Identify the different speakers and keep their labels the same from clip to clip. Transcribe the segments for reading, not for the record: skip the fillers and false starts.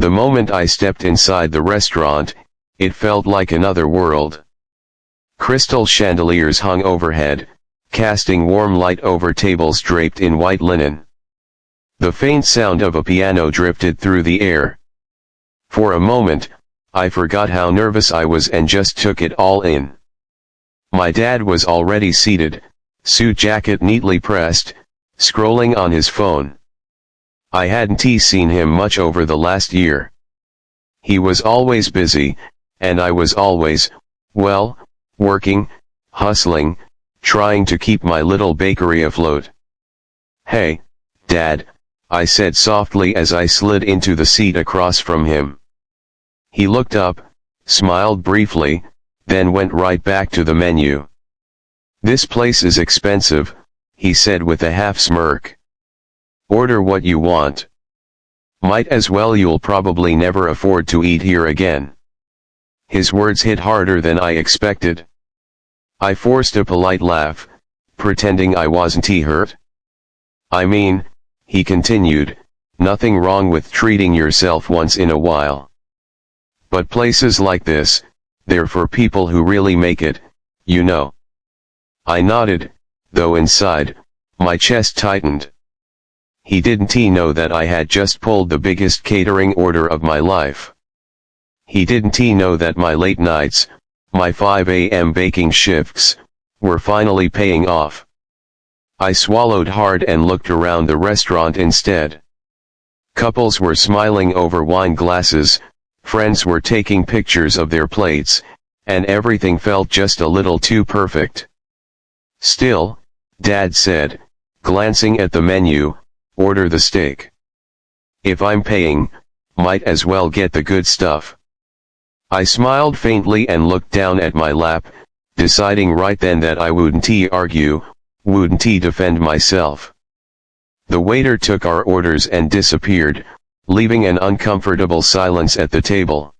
Speaker 1: The moment I stepped inside the restaurant, it felt like another world. Crystal chandeliers hung overhead, casting warm light over tables draped in white linen. The faint sound of a piano drifted through the air. For a moment, I forgot how nervous I was and just took it all in. My dad was already seated, suit jacket neatly pressed, scrolling on his phone. I hadn't seen him much over the last year. He was always busy, and I was always, well, working, hustling, trying to keep my little bakery afloat. "Hey, Dad," I said softly as I slid into the seat across from him. He looked up, smiled briefly, then went right back to the menu. "This place is expensive," he said with a half smirk. "Order what you want. Might as well, you'll probably never afford to eat here again." His words hit harder than I expected. I forced a polite laugh, pretending I wasn't hurt. "I mean," he continued, "nothing wrong with treating yourself once in a while. But places like this, they're for people who really make it, you know." I nodded, though inside, my chest tightened. He didn't know that I had just pulled the biggest catering order of my life. He didn't know that my late nights, my 5 a.m. baking shifts, were finally paying off. I swallowed hard and looked around the restaurant instead. Couples were smiling over wine glasses, friends were taking pictures of their plates, and everything felt just a little too perfect. "Still," Dad said, glancing at the menu, "order the steak. If I'm paying, might as well get the good stuff." I smiled faintly and looked down at my lap, deciding right then that I wouldn't argue, wouldn't defend myself. The waiter took our orders and disappeared, leaving an uncomfortable silence at the table.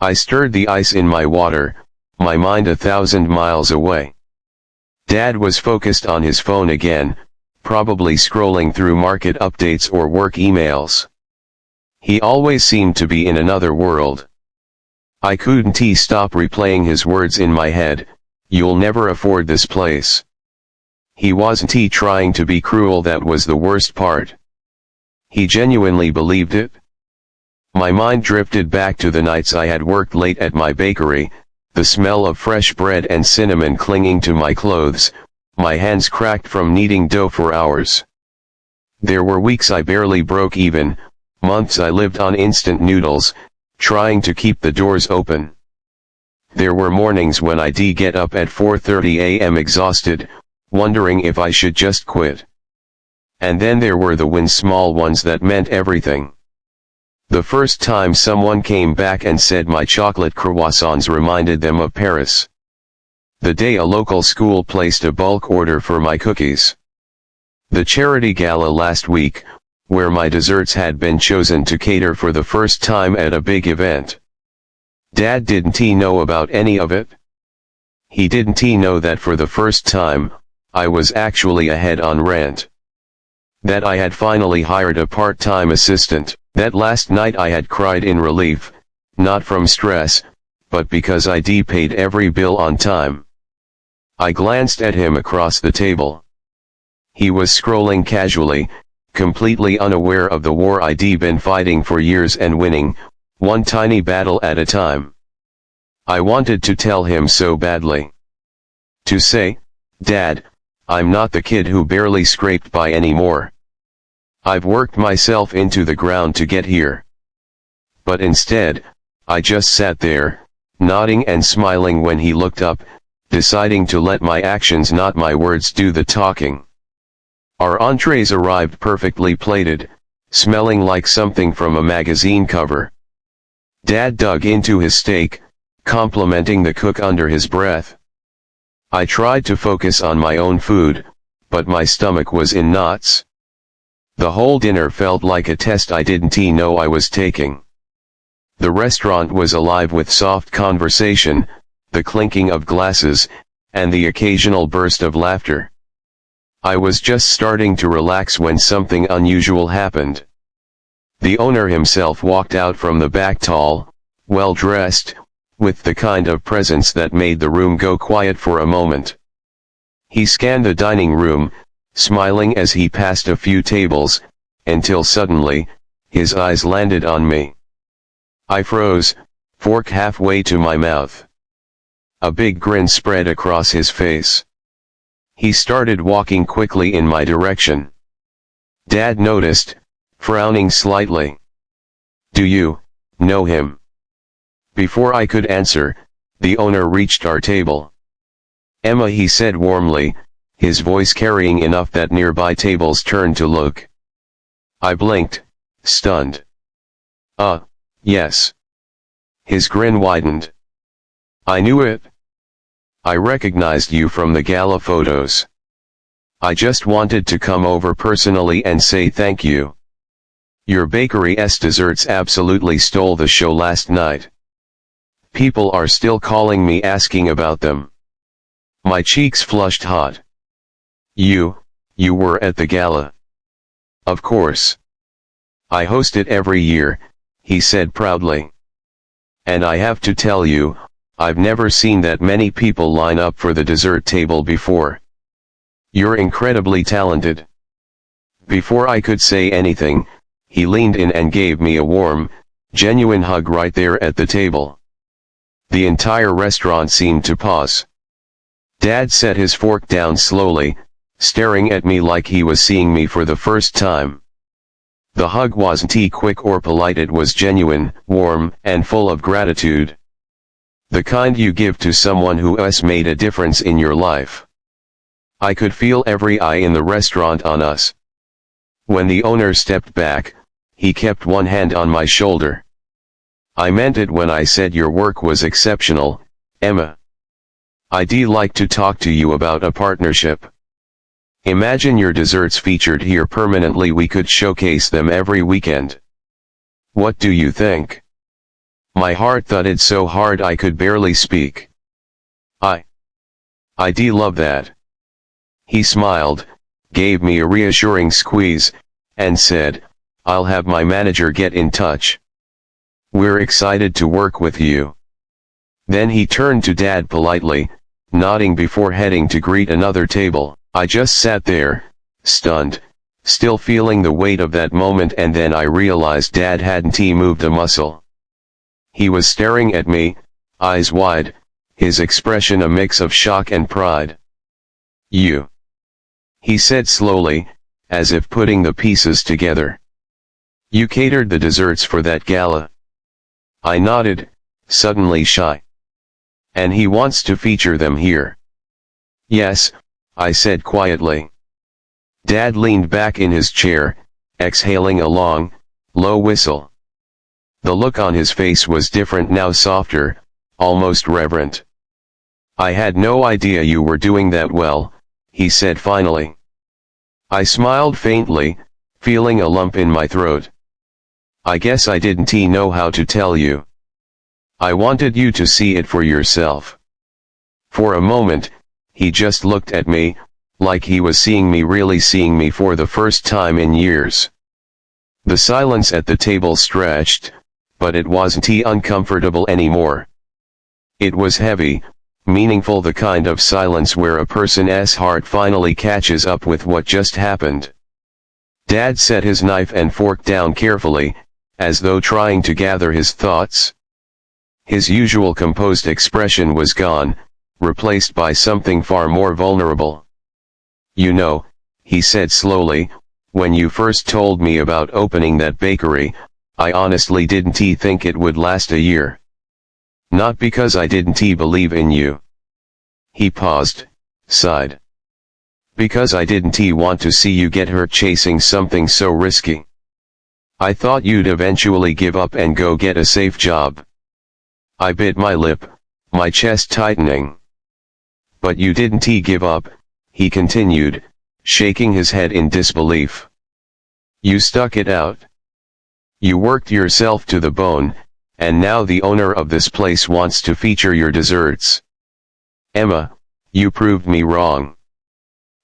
Speaker 1: I stirred the ice in my water, my mind 1,000 miles away. Dad was focused on his phone again, probably scrolling through market updates or work emails. He always seemed to be in another world. I couldn't stop replaying his words in my head, "You'll never afford this place." He wasn't trying to be cruel, that was the worst part. He genuinely believed it. My mind drifted back to the nights I had worked late at my bakery, the smell of fresh bread and cinnamon clinging to my clothes, my hands cracked from kneading dough for hours. There were weeks I barely broke even, months I lived on instant noodles, trying to keep the doors open. There were mornings when I'd get up at 4:30 a.m. exhausted, wondering if I should just quit. And then there were the wins, small ones that meant everything. The first time someone came back and said my chocolate croissants reminded them of Paris. The day a local school placed a bulk order for my cookies. The charity gala last week, where my desserts had been chosen to cater for the first time at a big event. Dad didn't know about any of it. He didn't know that for the first time, I was actually ahead on rent. That I had finally hired a part-time assistant. That last night I had cried in relief, not from stress, but because I'd paid every bill on time. I glanced at him across the table. He was scrolling casually, completely unaware of the war I'd been fighting for years and winning, one tiny battle at a time. I wanted to tell him so badly. To say, "Dad, I'm not the kid who barely scraped by anymore. I've worked myself into the ground to get here." But instead, I just sat there, nodding and smiling when he looked up, deciding to let my actions, not my words, do the talking. Our entrees arrived perfectly plated, smelling like something from a magazine cover. Dad dug into his steak, complimenting the cook under his breath. I tried to focus on my own food, but my stomach was in knots. The whole dinner felt like a test I didn't know I was taking. The restaurant was alive with soft conversation, the clinking of glasses, and the occasional burst of laughter. I was just starting to relax when something unusual happened. The owner himself walked out from the back, tall, well-dressed, with the kind of presence that made the room go quiet for a moment. He scanned the dining room, smiling as he passed a few tables, until suddenly, his eyes landed on me. I froze, fork halfway to my mouth. A big grin spread across his face. He started walking quickly in my direction. Dad noticed, frowning slightly. "Do you know him?" Before I could answer, the owner reached our table. "Emma," he said warmly, his voice carrying enough that nearby tables turned to look. I blinked, stunned. Yes." His grin widened. "I knew it. I recognized you from the gala photos. I just wanted to come over personally and say thank you. Your bakery's desserts absolutely stole the show last night. People are still calling me asking about them." My cheeks flushed hot. You were at the gala?" "Of course. I host it every year," he said proudly. "And I have to tell you, I've never seen that many people line up for the dessert table before. You're incredibly talented." Before I could say anything, he leaned in and gave me a warm, genuine hug right there at the table. The entire restaurant seemed to pause. Dad set his fork down slowly, staring at me like he was seeing me for the first time. The hug wasn't quick or polite, it was genuine, warm, and full of gratitude. The kind you give to someone who has made a difference in your life. I could feel every eye in the restaurant on us. When the owner stepped back, he kept one hand on my shoulder. "I meant it when I said your work was exceptional, Emma. I'd like to talk to you about a partnership. Imagine your desserts featured here permanently. We could showcase them every weekend. What do you think?" My heart thudded so hard I could barely speak. I'd love that." He smiled, gave me a reassuring squeeze, and said, "I'll have my manager get in touch. We're excited to work with you." Then he turned to Dad politely, nodding before heading to greet another table. I just sat there, stunned, still feeling the weight of that moment, and then I realized Dad hadn't moved a muscle. He was staring at me, eyes wide, his expression a mix of shock and pride. "You," he said slowly, as if putting the pieces together. "You catered the desserts for that gala?" I nodded, suddenly shy. "And he wants to feature them here?" "Yes," I said quietly. Dad leaned back in his chair, exhaling a long, low whistle. The look on his face was different now, softer, almost reverent. "I had no idea you were doing that well," he said finally. I smiled faintly, feeling a lump in my throat. "I guess I didn't know how to tell you. I wanted you to see it for yourself." For a moment, he just looked at me, like he was seeing me, really seeing me for the first time in years. The silence at the table stretched, but it wasn't uncomfortable anymore. It was heavy, meaningful, the kind of silence where a person's heart finally catches up with what just happened. Dad set his knife and fork down carefully, as though trying to gather his thoughts. His usual composed expression was gone, replaced by something far more vulnerable. "You know," he said slowly, "when you first told me about opening that bakery, I honestly didn't think it would last a year. Not because I didn't believe in you." He paused, sighed. "Because I didn't want to see you get hurt chasing something so risky. I thought you'd eventually give up and go get a safe job." I bit my lip, my chest tightening. "But you didn't give up," he continued, shaking his head in disbelief. "You stuck it out. You worked yourself to the bone, and now the owner of this place wants to feature your desserts. Emma, you proved me wrong."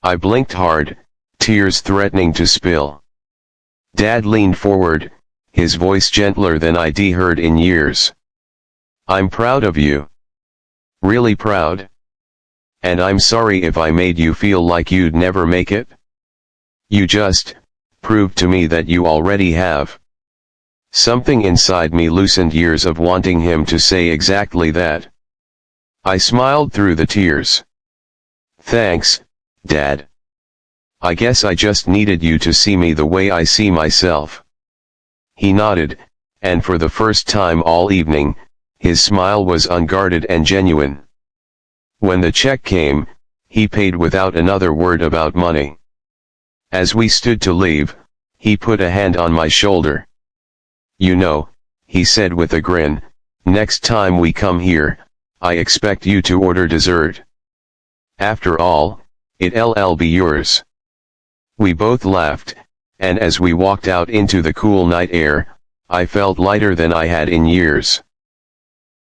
Speaker 1: I blinked hard, tears threatening to spill. Dad leaned forward, his voice gentler than I'd heard in years. I'm proud of you. Really proud. And I'm sorry if I made you feel like you'd never make it. You just proved to me that you already have. Something inside me loosened, years of wanting him to say exactly that. I smiled through the tears. Thanks, Dad. I guess I just needed you to see me the way I see myself. He nodded, and for the first time all evening, his smile was unguarded and genuine. When the check came, he paid without another word about money. As we stood to leave, he put a hand on my shoulder. You know, he said with a grin, next time we come here, I expect you to order dessert. After all, it'll be yours. We both laughed, and as we walked out into the cool night air, I felt lighter than I had in years.